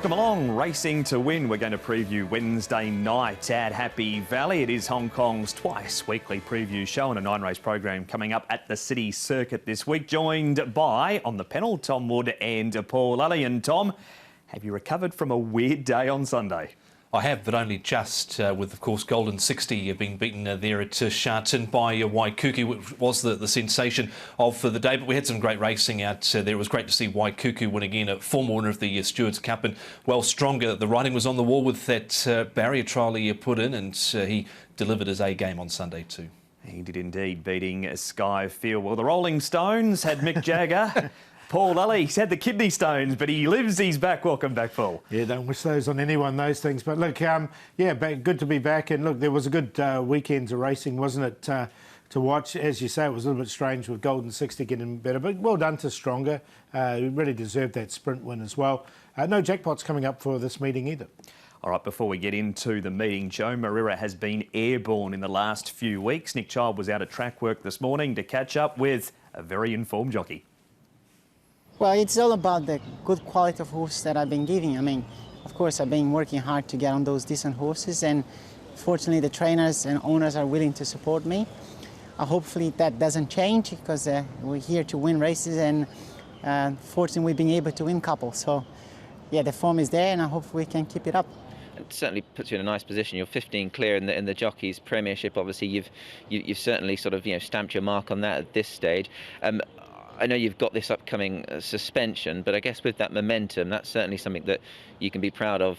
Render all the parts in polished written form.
Welcome along, Racing to Win. We're going to preview Wednesday night at Happy Valley. It is Hong Kong's twice weekly preview show and a 9-race program coming up at the City Circuit this week. Joined by, on the panel, Tom Wood and Paul Lally. And Tom, have you recovered from a weird day on Sunday? I have, but only just, with, of course, Golden 60 being beaten there at Sha Tin by Waikuku, which was the sensation of the day. But we had some great racing out there. It was great to see Waikuku win again, a former winner of the Stewards Cup, and well stronger. The writing was on the wall with that barrier trial he put in, and he delivered his A game on Sunday too. He did indeed, beating Sky Field. Well, the Rolling Stones had Mick Jagger. Paul Lally, he's had the kidney stones, but he lives, he's back. Welcome back, Paul. Yeah, don't wish those on anyone, those things. But look, yeah, good to be back. And look, there was a good weekend of racing, wasn't it, to watch? As you say, it was a little bit strange with Golden 60 getting better, but well done to Stronger. He really deserved that sprint win as well. No jackpots coming up for this meeting either. All right, before we get into the meeting, Joe Moreira has been airborne in the last few weeks. Nick Child was out at track work this morning to catch up with a very informed jockey. Well, it's all about the good quality of horse that I've been giving. I mean, of course, I've been working hard to get on those decent horses, and fortunately the trainers and owners are willing to support me. Hopefully that doesn't change, because we're here to win races, and fortunately we've been able to win couples. So, yeah, the form is there, and I hope we can keep it up. It certainly puts you in a nice position. You're 15 clear in the Jockeys Premiership. Obviously, you've certainly sort of stamped your mark on that at this stage. I know you've got this upcoming suspension, but I guess with that momentum, that's certainly something that you can be proud of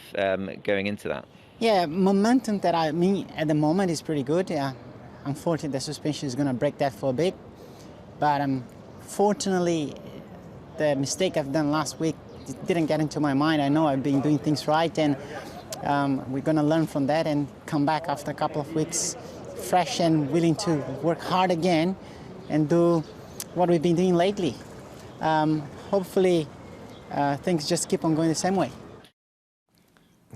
going into that. Yeah, momentum that I mean at the moment is pretty good. Yeah, unfortunately, the suspension is going to break that for a bit, but fortunately, the mistake I've done last week didn't get into my mind. I know I've been doing things right, and we're going to learn from that and come back after a couple of weeks fresh and willing to work hard again and do what we've been doing lately. Hopefully things just keep on going the same way.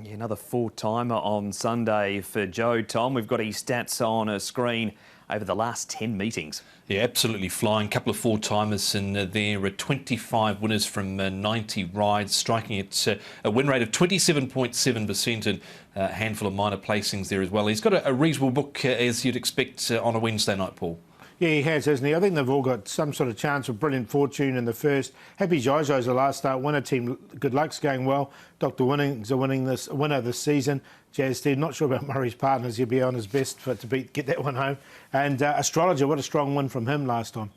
Yeah, another full-timer on Sunday for Joe. Tom, we've got his stats on a screen over the last 10 meetings. Yeah, absolutely flying. Couple of four-timers in there. 25 winners from 90 rides, striking at a win rate of 27.7% and a handful of minor placings there as well. He's got a reasonable book, as you'd expect on a Wednesday night, Paul. Yeah, he has, hasn't he? I think they've all got some sort of chance of brilliant fortune in the first. Happy Jojo's the last start winner. Team Good Luck's going well. Dr. Winning's a winner this season. Jazz Steve, not sure about Murray's partners. He'll be on his best get that one home. And Astrologer, what a strong win from him last time.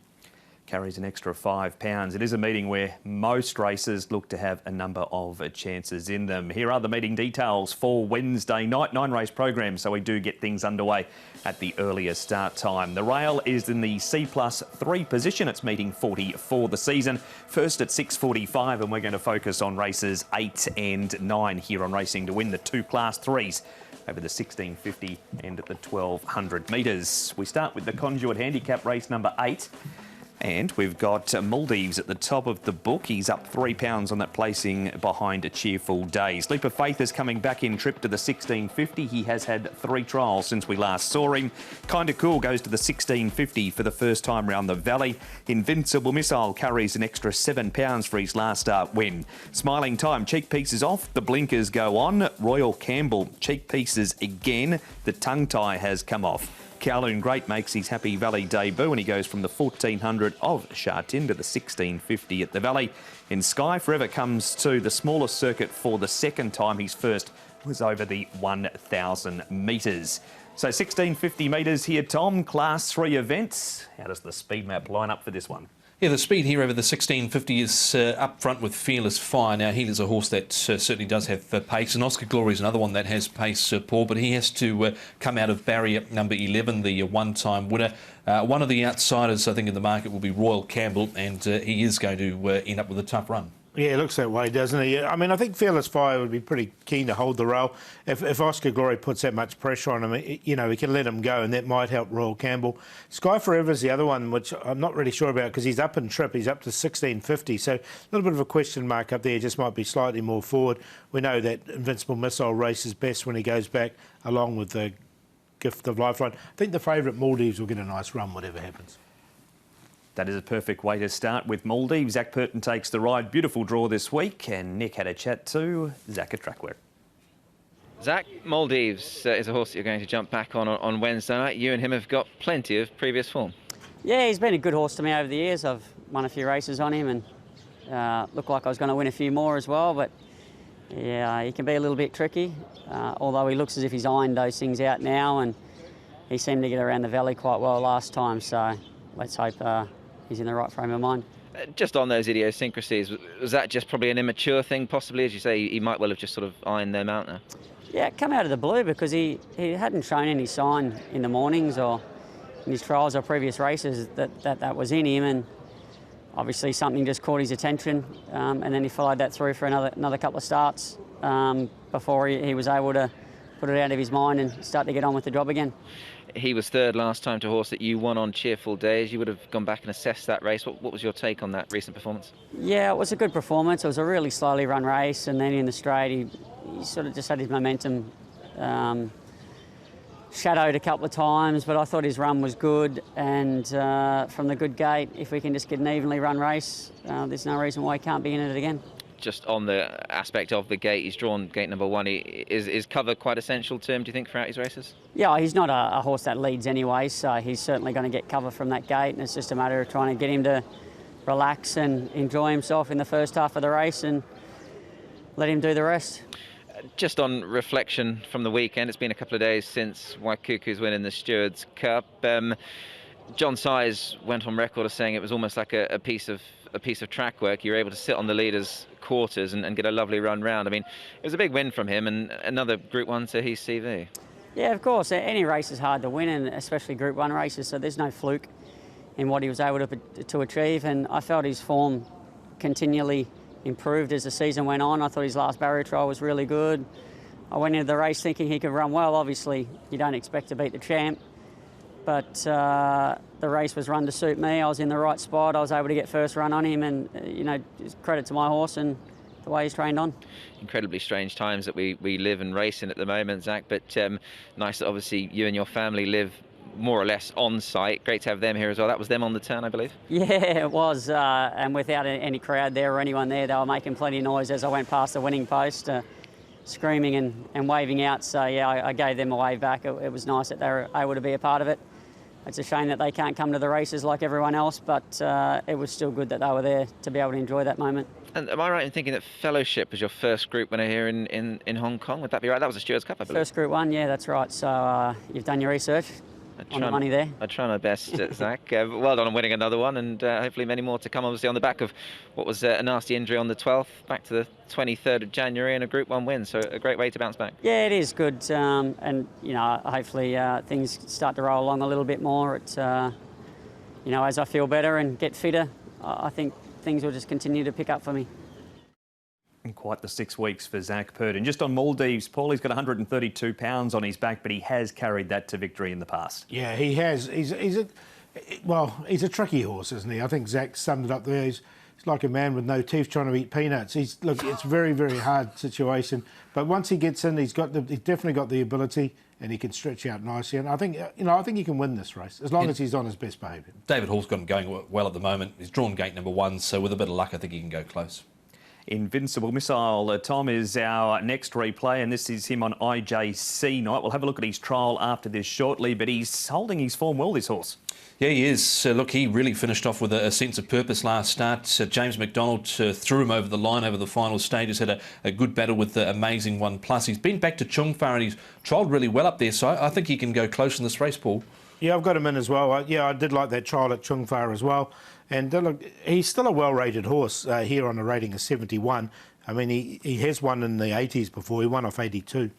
Carries an extra £5. It is a meeting where most races look to have a number of chances in them. Here are the meeting details for Wednesday night, 9-race program, so we do get things underway at the earlier start time. The rail is in the C+3 position. It's meeting 40 for the season. First at 6:45, and we're going to focus on races 8 and 9 here on Racing to Win, the two Class 3s over the 1650 and at the 1200 metres. We start with the Conduit Handicap race number 8. And we've got Maldives at the top of the book. He's up £3 on that placing behind A Cheerful Day. Leap of Faith is coming back in trip to the 1650. He has had 3 trials since we last saw him. Kinda Cool goes to the 1650 for the first time round the Valley. Invincible Missile carries an extra £7 for his last start win. Smiling Time, cheek pieces off, the blinkers go on. Royal Campbell, cheek pieces again. The tongue tie has come off. Kowloon Great makes his Happy Valley debut, and he goes from the 1400 of Sha Tin to the 1650 at the Valley. In Sky Forever comes to the smallest circuit for the second time. His first was over the 1,000 metres. So 1650 metres here, Tom. Class 3 events. How does the speed map line up for this one? Yeah, the speed here over the 1650 is up front with Fearless Fire. Now, Healer's a horse that certainly does have pace, and Oscar Glory is another one that has pace, Paul, but he has to come out of barrier number 11, the one-time winner. One of the outsiders, I think, in the market will be Royal Campbell, and he is going to end up with a tough run. Yeah, it looks that way, doesn't he? I mean, I think Fearless Fire would be pretty keen to hold the rail. If Oscar Glory puts that much pressure on him, we can let him go, and that might help Royal Campbell. Sky Forever is the other one, which I'm not really sure about because he's up in trip. He's up to 1650, so a little bit of a question mark up there. Just might be slightly more forward. We know that Invincible Missile races best when he goes back, along with the Gift of Lifeline. I think the favourite Maldives will get a nice run, whatever happens. That is a perfect way to start with Maldives. Zach Purton takes the ride. Beautiful draw this week, and Nick had a chat to Zach at Trackwork. Zach, Maldives is a horse that you're going to jump back on Wednesday night. You and him have got plenty of previous form. Yeah, he's been a good horse to me over the years. I've won a few races on him and looked like I was going to win a few more as well, but yeah, he can be a little bit tricky, although he looks as if he's ironed those things out now, and he seemed to get around the valley quite well last time, so let's hope he's in the right frame of mind. Just on those idiosyncrasies, was that just probably an immature thing, possibly? As you say, he might well have just sort of ironed them out now. Yeah, it come out of the blue because he hadn't shown any sign in the mornings or in his trials or previous races that was in him, and obviously something just caught his attention, and then he followed that through for another couple of starts before he was able to put it out of his mind and start to get on with the job again. He was third last time to a horse that you won on Cheerful Days. You would have gone back and assessed that race. What was your take on that recent performance? Yeah, it was a good performance. It was a really slowly run race, and then in the straight he sort of just had his momentum shadowed a couple of times, but I thought his run was good, and from the good gate, if we can just get an evenly run race, there's no reason why he can't be in it again. Just on the aspect of the gate, he's drawn gate number 1. Is cover quite essential to him, do you think, throughout his races? Yeah, he's not a horse that leads anyway, so he's certainly going to get cover from that gate, and it's just a matter of trying to get him to relax and enjoy himself in the first half of the race and let him do the rest. Just on reflection from the weekend, it's been a couple of days since Waikuku's win in the Stewards Cup. John Size went on record as saying it was almost like a piece of track work. You were able to sit on the leader's quarters and get a lovely run round. I mean, it was a big win from him and another Group 1 to his CV. Yeah, of course. Any race is hard to win, and especially Group 1 races, so there's no fluke in what he was able to achieve, and I felt his form continually improved as the season went on. I thought his last barrier trial was really good. I went into the race thinking he could run well. Obviously, you don't expect to beat the champ, but the race was run to suit me. I was in the right spot. I was able to get first run on him, and credit to my horse and the way he's trained on. Incredibly strange times that we live and race in at the moment, Zach, but nice that obviously you and your family live more or less on site. Great to have them here as well. That was them on the turn, I believe. Yeah, it was, and without any crowd there or anyone there, they were making plenty of noise as I went past the winning post, screaming and waving out. So yeah, I gave them a wave back. It was nice that they were able to be a part of it. It's a shame that they can't come to the races like everyone else, but it was still good that they were there to be able to enjoy that moment. And am I right in thinking that Fellowship was your first Group winner here in Hong Kong? Would that be right? That was a Stewards Cup, I believe. First Group 1, yeah, that's right. So you've done your research on the money there. I try my best, Zach. Well done on winning another one, and hopefully many more to come, obviously, on the back of what was a nasty injury on the 12th, back to the 23rd of January, and a Group 1 win, so a great way to bounce back. Yeah, it is good, and, hopefully things start to roll along a little bit more. It's, as I feel better and get fitter, I think things will just continue to pick up for me. And quite the 6 weeks for Zach Purton. Just on Maldives, Paulie's got 132 pounds on his back, but he has carried that to victory in the past. Yeah, he has. He's a tricky horse, isn't he? I think Zach summed it up there. He's like a man with no teeth trying to eat peanuts. It's a very, very hard situation. But once he gets in, he's definitely got the ability, and he can stretch out nicely. And I think he can win this race as long as he's on his best behaviour. David Hall's got him going well at the moment. He's drawn gate number 1, so with a bit of luck, I think he can go close. Invincible Missile, Tom, is our next replay, and this is him on IJC night. We'll have a look at his trial after this shortly, but he's holding his form well, this horse. Yeah, he is. Look, he really finished off with a sense of purpose last start. James McDonald threw him over the line over the final stages, had a good battle with the Amazing 1+. He's been back to Chung Fa and he's trialled really well up there, so I think he can go close in this race, Paul. Yeah, I've got him in as well. I did like that trial at Chung Fa as well. And look, he's still a well-rated horse here on a rating of 71. I mean, he has won in the 80s before. He won off 82.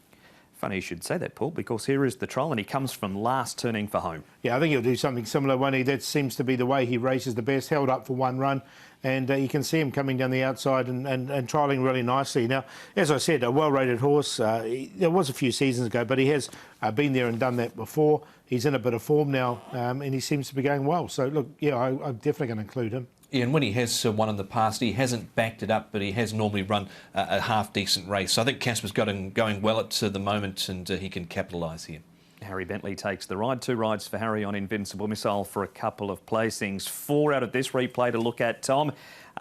Funny you should say that, Paul, because here is the trial and he comes from last turning for home. Yeah, I think he'll do something similar. That seems to be the way he races the best, held up for one run. And you can see him coming down the outside and trialling really nicely. Now, as I said, a well-rated horse. There was a few seasons ago, but he has been there and done that before. He's in a bit of form now, and he seems to be going well. So, look, yeah, I'm definitely going to include him. Yeah, and when he has won in the past, he hasn't backed it up, but he has normally run a half-decent race. So I think Casper's got him going well at the moment, and he can capitalise here. Harry Bentley takes the ride. 2 rides for Harry on Invincible Missile for a couple of placings. 4 out of this replay to look at, Tom.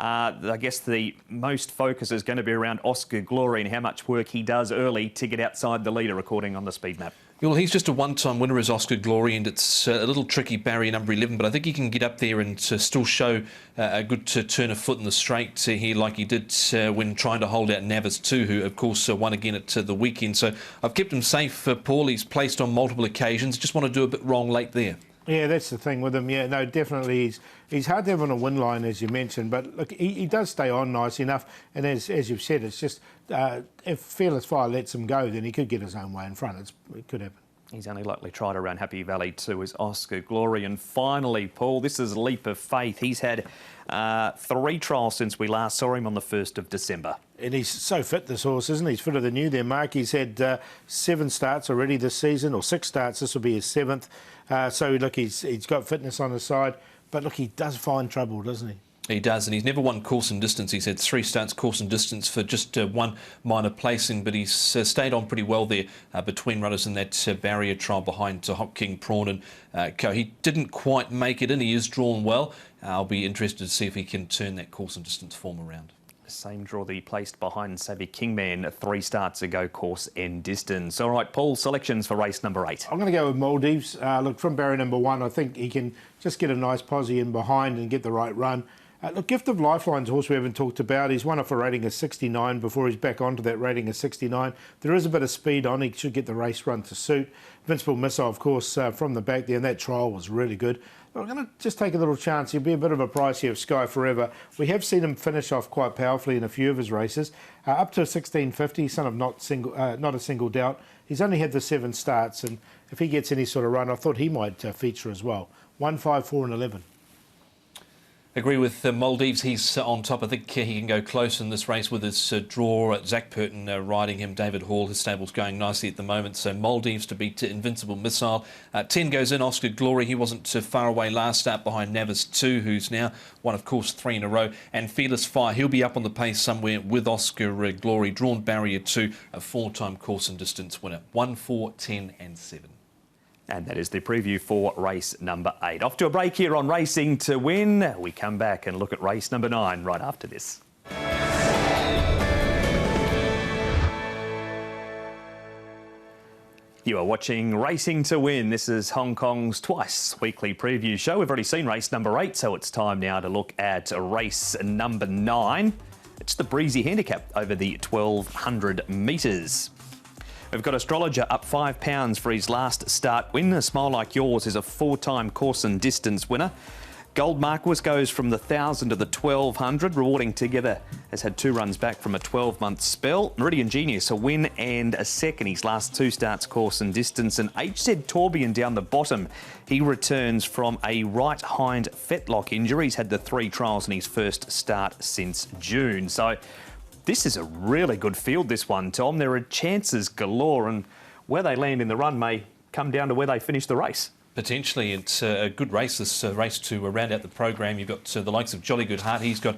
I guess the most focus is going to be around Oscar Glory and how much work he does early to get outside the leader, according on the speed map. Well, he's just a one-time winner as Oscar Glory, and it's a little tricky barrier number 11, but I think he can get up there and still show a good turn of foot in the straight here like he did when trying to hold out Navas too, who of course won again at the weekend. So I've kept him safe, Paul. He's placed on multiple occasions. Just want to do a bit wrong late there. Yeah, that's the thing with him. Yeah, no, definitely. He's hard to have on a win line, as you mentioned, but look, he does stay on nice enough. And as you've said, it's just if Fearless Fire lets him go, then he could get his own way in front. It could happen. He's only likely tried around Happy Valley too as Oscar Glory. And finally, Paul, this is Leap of Faith. He's had 3 trials since we last saw him on the 1st of December. And he's so fit, this horse, isn't he? He's fitter than you there, Mark. He's had 7 starts already this season, or 6 starts. This will be his 7th. So, look, he's got fitness on his side. But, look, he does find trouble, doesn't he? He does, and he's never won course and distance. He's had 3 starts course and distance for just 1 minor placing, but he's stayed on pretty well there between runners in that barrier trial behind Hot King Prawn and Co. He didn't quite make it in. He is drawn well. I'll be interested to see if he can turn that course and distance form around. Same draw that he placed behind Savvy Kingman 3 starts ago, course and distance. All right, Paul, selections for race number 8. I'm going to go with Maldives. Look, from barrier number 1, I think he can just get a nice posse in behind and get the right run. Look, Gift of Lifeline's a horse we haven't talked about. He's won off a rating of 69 before he's back onto that rating of 69. There is a bit of speed on. He should get the race run to suit. Invincible Missile, of course, from the back there, and that trial was really good. But I'm going to just take a little chance. He'll be a bit of a price here of Sky Forever. We have seen him finish off quite powerfully in a few of his races. Up to 1650, son of not a single doubt. He's only had the 7 starts, and if he gets any sort of run, I thought he might feature as well. 1, 5, 4 and 11. Agree with Maldives. He's on top. I think he can go close in this race with his draw. Zach Purton riding him. David Hall, his stable's going nicely at the moment. So Maldives to beat Invincible Missile. 10 goes in. Oscar Glory. He wasn't far away last start behind Navas 2, who's now won, of course, 3 in a row. And Fearless Fire, he'll be up on the pace somewhere with Oscar Glory. Drawn barrier 2, a 4-time course and distance winner. 1, 4, 10 and 7. And that is the preview for race number 8. Off to a break here on Racing to Win. We come back and look at race number 9 right after this. You are watching Racing to Win. This is Hong Kong's twice weekly preview show. We've already seen race number 8, so it's time now to look at race number 9. It's the breezy handicap over the 1200 metres. We've got Astrologer up £5 for his last start win. A Smile Like Yours is a 4-time course and distance winner. Gold Marquis goes from the 1,000 to the 1,200. Rewarding Together has had 2 runs back from a 12-month spell. Meridian Genius, a win and a second. His last 2 starts course and distance. And HZ Tourbillon down the bottom. He returns from a right hind fetlock injury. He's had the 3 trials in his first start since June. So this is a really good field, this one, Tom. There are chances galore, and where they land in the run may come down to where they finish the race. Potentially, it's a good race, this race to round out the program. You've got the likes of Jolly Good Heart. He's got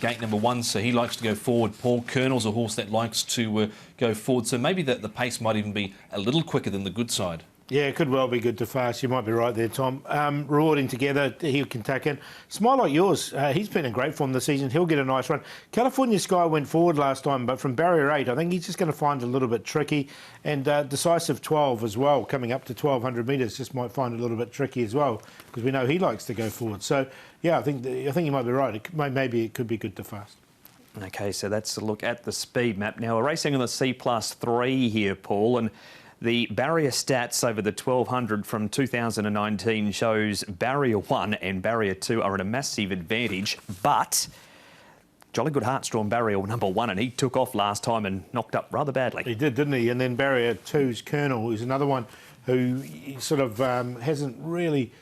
gate number 1, so he likes to go forward. Paul Colonel's a horse that likes to go forward, so maybe the pace might even be a little quicker than the good side. Yeah, it could well be good to fast. You might be right there, Tom. Rewarding Together, he can tuck in. Smile Like Yours, he's been in great form this season. He'll get a nice run. California Sky went forward last time, but from barrier 8, I think he's just going to find it a little bit tricky. And Decisive 12 as well, coming up to 1,200 metres, just might find it a little bit tricky as well, because we know he likes to go forward. So, yeah, I think you might be right. Maybe it could be good to fast. OK, so that's a look at the speed map. Now, we're racing on the C+3 here, Paul, and the barrier stats over the 1200 from 2019 shows barrier 1 and barrier 2 are at a massive advantage, but Jolly Good Heart's drawn barrier number 1 and he took off last time and knocked up rather badly. He did, didn't he? And then barrier 2's Colonel is another one who sort of hasn't really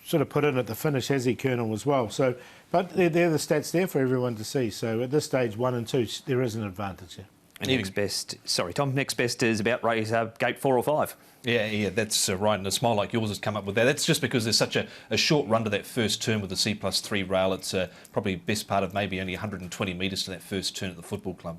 sort of put in at the finish, has he, Colonel, as well? So, but they're the stats there for everyone to see. So at this stage, 1 and 2, there is an advantage here. And next best, sorry, Tom, next best is about race gate 4 or 5. Yeah, that's right. And A Smile Like Yours has come up with that. That's just because there's such a short run to that first turn with the C+3 rail. It's probably best part of maybe only 120 metres to that first turn at the football club.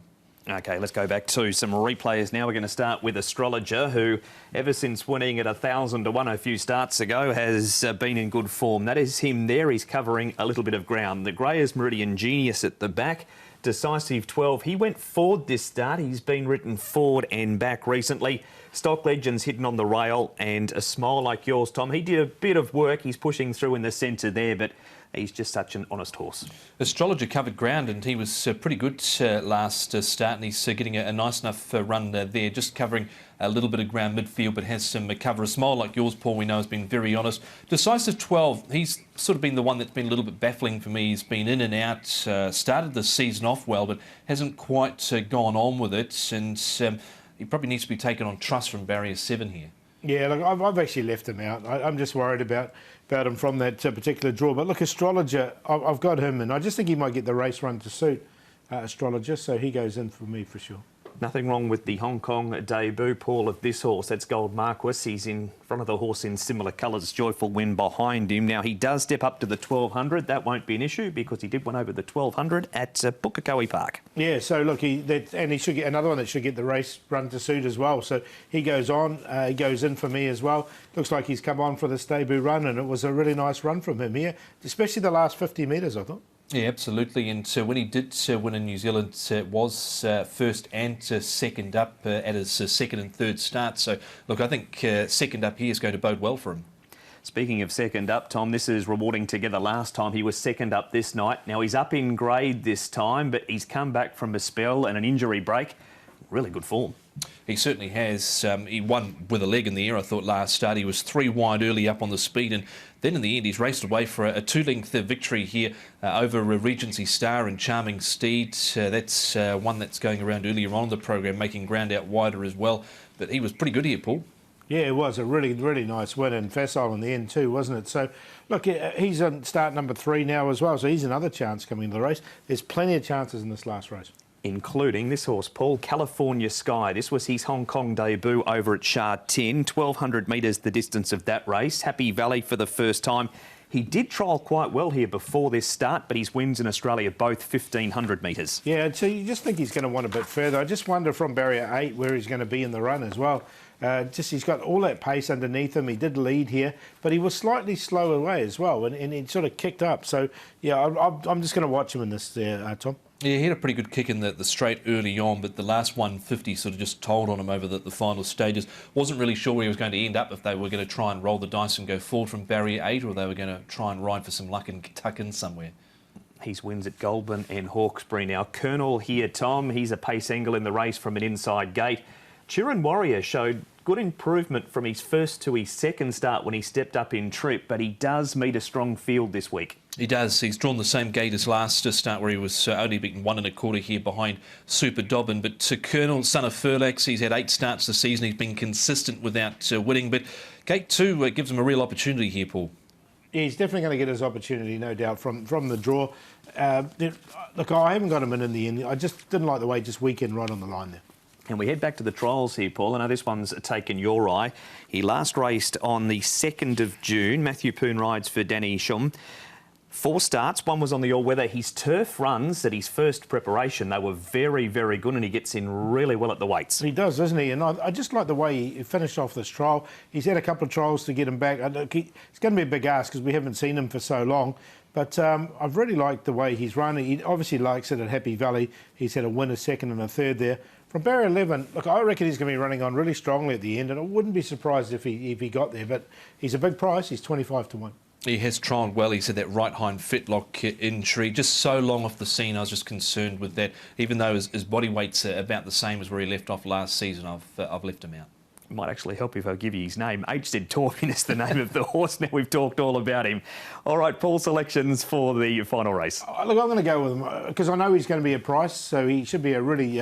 OK, let's go back to some replayers now. We're going to start with Astrologer, who, ever since winning at 1,000 to 1 a few starts ago, has been in good form. That is him there. He's covering a little bit of ground. The grey is Meridian Genius at the back. Decisive 12. He went forward this start. He's been written forward and back recently. Stock Legends hidden on the rail, and A Smile Like Yours, Tom. He did a bit of work. He's pushing through in the centre there, but he's just such an honest horse. Astrologer covered ground, and he was pretty good last start, and he's getting a nice enough run there, just covering a little bit of ground midfield, but has some cover. A Smile Like Yours, Paul, we know, has been very honest. Decisive 12, he's sort of been the one that's been a little bit baffling for me. He's been in and out, started the season off well, but hasn't quite gone on with it, and he probably needs to be taken on trust from barrier 7 here. Yeah, look, I've actually left him out. I'm just worried about him from that particular draw. But look, Astrologer, I've got him, and I just think he might get the race run to suit Astrologer, so he goes in for me for sure. Nothing wrong with the Hong Kong debut, Paul, of this horse. That's Gold Marquis. He's in front of the horse in similar colours. Joyful Win behind him. Now, he does step up to the 1,200. That won't be an issue because he did one over the 1,200 at Pukekohe Park. Yeah, so look, he should get another one that should get the race run to suit as well. So he goes on. He goes in for me as well. Looks like he's come on for this debut run, and it was a really nice run from him here, especially the last 50 metres, I thought. Yeah, absolutely. And when he did win in New Zealand, it was first and second up at his second and third start. So, look, I think second up here is going to bode well for him. Speaking of second up, Tom, this is rewarding together. Last time he was second up this night. Now he's up in grade this time, but he's come back from a spell and an injury break. Really good form. He certainly has. He won with a leg in the air, I thought, last start. He was 3 wide early up on the speed, and then in the end he's raced away for a 2-length victory here over Regency Star and Charming Steed. That's one that's going around earlier on in the program, making ground out wider as well. But he was pretty good here, Paul. Yeah, it was a really, really nice win, and facile in the end too, wasn't it? So, look, he's on start number 3 now as well, so he's another chance coming into the race. There's plenty of chances in this last race. Including this horse, Paul, California Sky. This was his Hong Kong debut over at Sha Tin. 1,200 metres the distance of that race. Happy Valley for the first time. He did trial quite well here before this start, but his wins in Australia both 1,500 metres. Yeah, so you just think he's going to want a bit further. I just wonder from barrier 8 where he's going to be in the run as well. He's got all that pace underneath him. He did lead here, but he was slightly slow away as well, and he sort of kicked up. So, yeah, I'm just going to watch him in this, Tom. Yeah, he had a pretty good kick in the straight early on, but the last 150 sort of just told on him over the final stages. Wasn't really sure where he was going to end up, if they were going to try and roll the dice and go forward from barrier 8, or they were going to try and ride for some luck and tuck in somewhere. His wins at Goulburn and Hawkesbury now. Colonel here, Tom. He's a pace angle in the race from an inside gate. Turin Warrior showed good improvement from his first to his second start when he stepped up in trip, but he does meet a strong field this week. He does. He's drawn the same gate as last start, where he was only beaten 1 1/4 here behind Super Dobbin. But Colonel, son of Furlax, he's had 8 starts this season. He's been consistent without winning. But gate 2 gives him a real opportunity here, Paul. Yeah, he's definitely going to get his opportunity, no doubt, from the draw. Look, I haven't got him in the end. I just didn't like the way just weekend right on the line there. And we head back to the trials here, Paul. I know this one's taken your eye. He last raced on the 2nd of June. Matthew Poon rides for Danny Shum. 4 starts. 1 was on the all-weather. His turf runs at his first preparation, they were very, very good, and he gets in really well at the weights. He does, doesn't he? And I just like the way he finished off this trial. He's had a couple of trials to get him back. It's going to be a big ask because we haven't seen him for so long. But I've really liked the way he's run. He obviously likes it at Happy Valley. He's had a win, a second and a third there. From barrier 11, look, I reckon he's going to be running on really strongly at the end, and I wouldn't be surprised if he got there. But he's a big price. He's 25 to 1. He has trialled well. He's had that right hind fetlock injury. Just so long off the scene, I was just concerned with that. Even though his body weight's about the same as where he left off last season, I've left him out. It might actually help if I give you his name. HZ Torpin is the name of the horse. Now we've talked all about him. All right, Paul, selections for the final race. Look, I'm going to go with him because I know he's going to be a price, so he should be a really...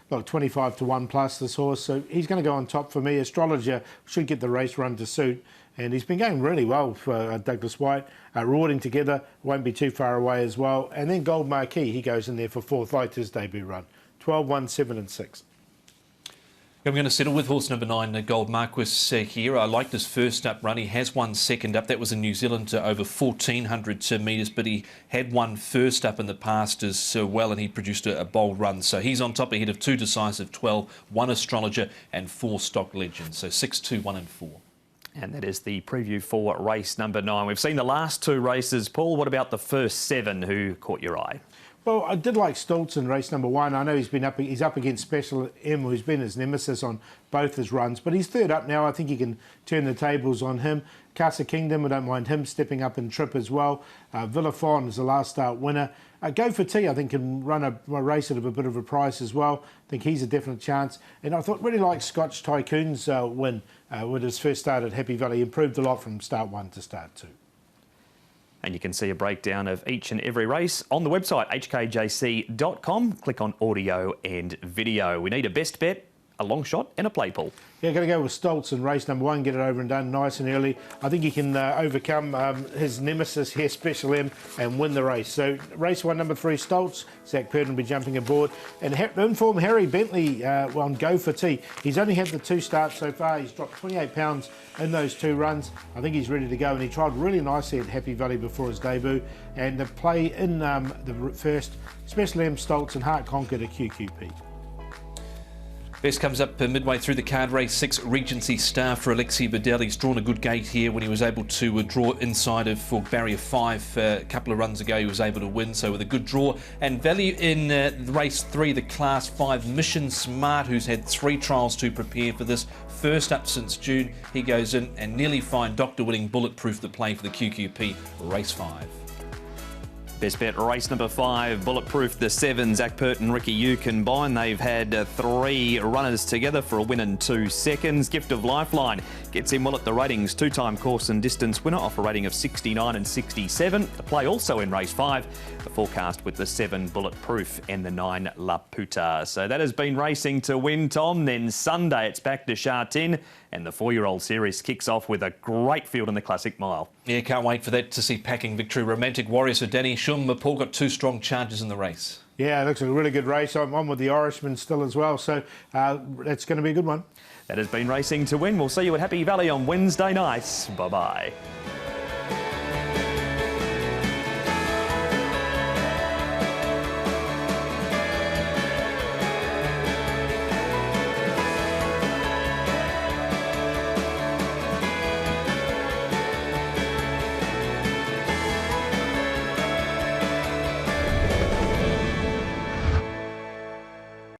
like 25 to 1 plus, this horse, so he's going to go on top for me. Astrologer should get the race run to suit, and he's been going really well for Douglas White. Rewarding together, won't be too far away as well. And then Gold Marquis, he goes in there for 4th, like his debut run. 12, 1, 7 and 6. I'm going to settle with horse number 9, Gold Marquis here. I liked his first up run. He has won second up. That was in New Zealand over 1,400 metres, but he had won first up in the past as well, and he produced a bold run. So he's on top ahead of 2 Decisive, 12, 1 Astrologer and 4 Stock Legends. So 6, 2, 1 and 4. And that is the preview for race number 9. We've seen the last 2 races. Paul, what about the first 7 who caught your eye? Well, I did like Stoltz in race number 1. I know he's up against Special M, who's been his nemesis on both his runs, but he's third up now. I think he can turn the tables on him. Casa Kingdom, I don't mind him stepping up in trip as well. Villafon is the last start winner. Go for T, I think, can run a race at a bit of a price as well. I think he's a definite chance. And I thought really like Scotch Tycoon's win with his first start at Happy Valley. Improved a lot from start 1 to start 2. And you can see a breakdown of each and every race on the website, hkjc.com. Click on audio and video. We need a best bet, a long shot and a play, Paul. Yeah, going to go with Stoltz in race number 1, get it over and done nice and early. I think he can overcome his nemesis here, Special M, and win the race. So race 1, number 3, Stoltz. Zach Purden will be jumping aboard. And inform Harry Bentley on Go for T. He's only had the 2 starts so far. He's dropped 28 pounds in those 2 runs. I think he's ready to go, and he tried really nicely at Happy Valley before his debut. And the play in the first, Special M, Stoltz and Heart Conquered a QQP. Best comes up midway through the card. Race 6, Regency Star for Alexi Bedell. He's drawn a good gate here when he was able to draw inside of for barrier 5 a couple of runs ago. He was able to win, so with a good draw. And value in race 3, the Class 5, Mission Smart, who's had 3 trials to prepare for this. First up since June, he goes in and nearly fine. Doctor Winning Bulletproof the play for the QQP, race 5. Best bet, race number 5, Bulletproof, the 7, Zach Purton, Ricky Yu combined. They've had 3 runners together for a win in 2 seconds. Gift of Lifeline gets in well at the ratings. 2-time course and distance winner off a rating of 69 and 67. The play also in race 5. The forecast with the 7, Bulletproof, and the 9, La Puta. So that has been racing to win, Tom. Then Sunday it's back to Sha-Tin, and the 4-year-old series kicks off with a great field in the Classic Mile. Yeah, can't wait for that to see packing victory. Romantic Warriors for Danny Shum. Paul got 2 strong charges in the race. Yeah, it looks like a really good race. I'm on with the Irishman still as well, so it's going to be a good one. That has been racing to win. We'll see you at Happy Valley on Wednesday nights. Bye-bye.